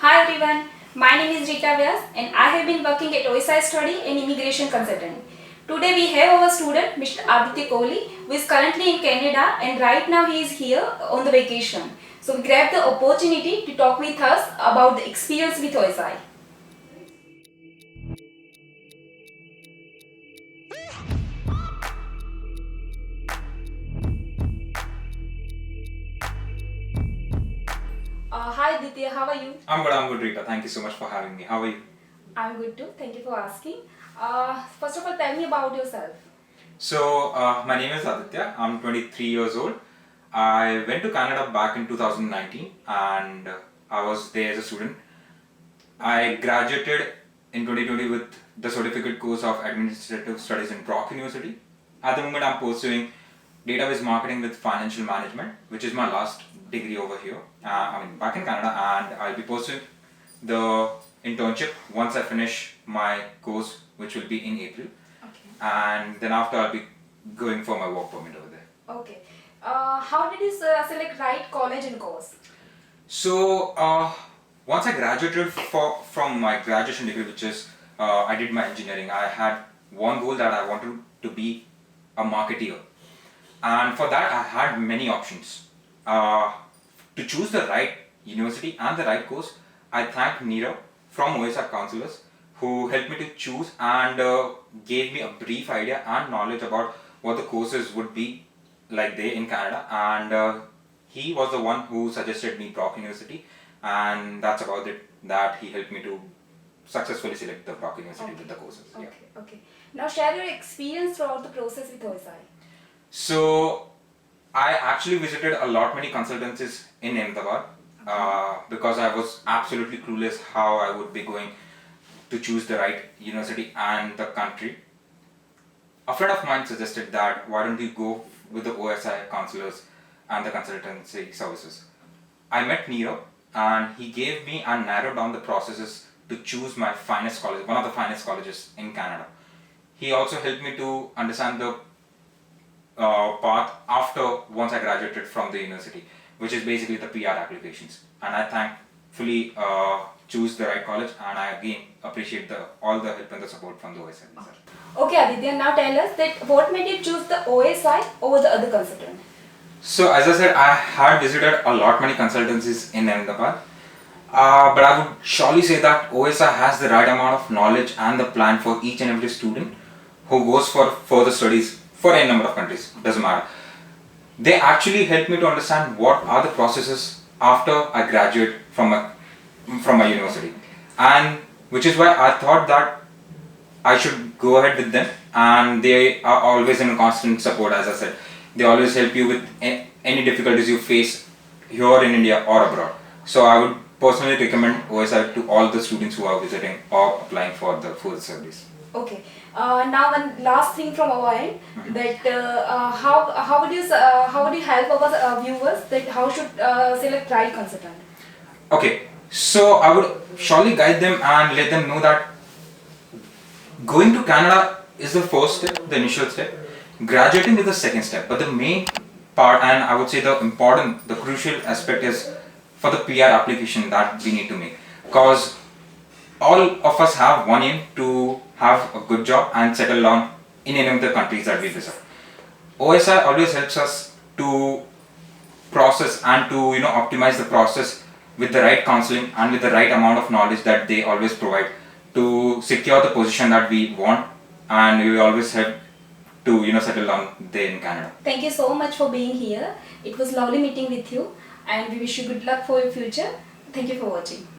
Hi everyone, my name is Rita Vyas and I have been working at OSI Study in Immigration Consultant. Today we have our student Mr. Aditya Kohli who is currently in Canada and right now he is here on the vacation. So we grabbed the opportunity to talk with us about the experience with OSI. Hi Aditya, how are you? I'm good, Rita. Thank you so much for having me. How are you? I'm good too, thank you for asking. First of all, tell me about yourself. My name is Aditya. I'm 23 years old. I went to Canada back in 2019 and I was there as a student. I graduated in 2020 with the certificate course of Administrative Studies in Brock University. At the moment, I'm pursuing database marketing with financial management, which is my last degree over here. Back in Canada, and I'll be pursuing the internship once I finish my course, which will be in April. Okay. And then after, I'll be going for my work permit over there. Okay. How did you select right college and course? So, once I graduated from my graduation degree, which is I did my engineering, I had one goal that I wanted to be a marketeer. And for that, I had many options. To choose the right university and the right course, I thank Neerav from OSR counselors who helped me to choose and gave me a brief idea and knowledge about what the courses would be like there in Canada. And he was the one who suggested me Brock University, and that's about it. That he helped me to successfully select the Brock University with the courses. Okay, Yeah. okay. Now share your experience throughout the process with OSI. So I actually visited a lot many consultancies in Ahmedabad because I was absolutely clueless how I would be going to choose the right university and the country. A friend of mine suggested that why don't you go with the OSI counselors and the consultancy services. I met Neerav and he gave me and narrowed down the processes to choose my finest college, one of the finest colleges in Canada. He also helped me to understand the path after once I graduated from the university, which is basically the PR applications. And I thankfully choose the right college, and I again appreciate all the help and the support from the OSI. Okay, Aditya, now tell us that what made you choose the OSI over the other consultant? So as I said, I had visited a lot many consultancies in Ahmedabad, but I would surely say that OSI has the right amount of knowledge and the plan for each and every student who goes for further studies for any number of countries, doesn't matter. They actually help me to understand what are the processes after I graduate from my university, and which is why I thought that I should go ahead with them, and they are always in constant support. As I said, they always help you with any difficulties you face here in India or abroad. So I would personally recommend OSI to all the students who are visiting or applying for the further studies. Okay. Now one last thing from our end, that how would you help our viewers that how should select right consultant? Okay, so I would surely guide them and let them know that going to Canada is the first step, the initial step. Graduating is the second step, but the main part, and I would say the crucial aspect is for the PR application that we need to make. Because all of us have one aim to have a good job and settle down in any of the countries that we visit. OSI always helps us to process and to optimize the process with the right counseling and with the right amount of knowledge that they always provide to secure the position that we want, and we always help to settle down there in Canada. Thank you so much for being here. It was lovely meeting with you, and we wish you good luck for your future. Thank you for watching.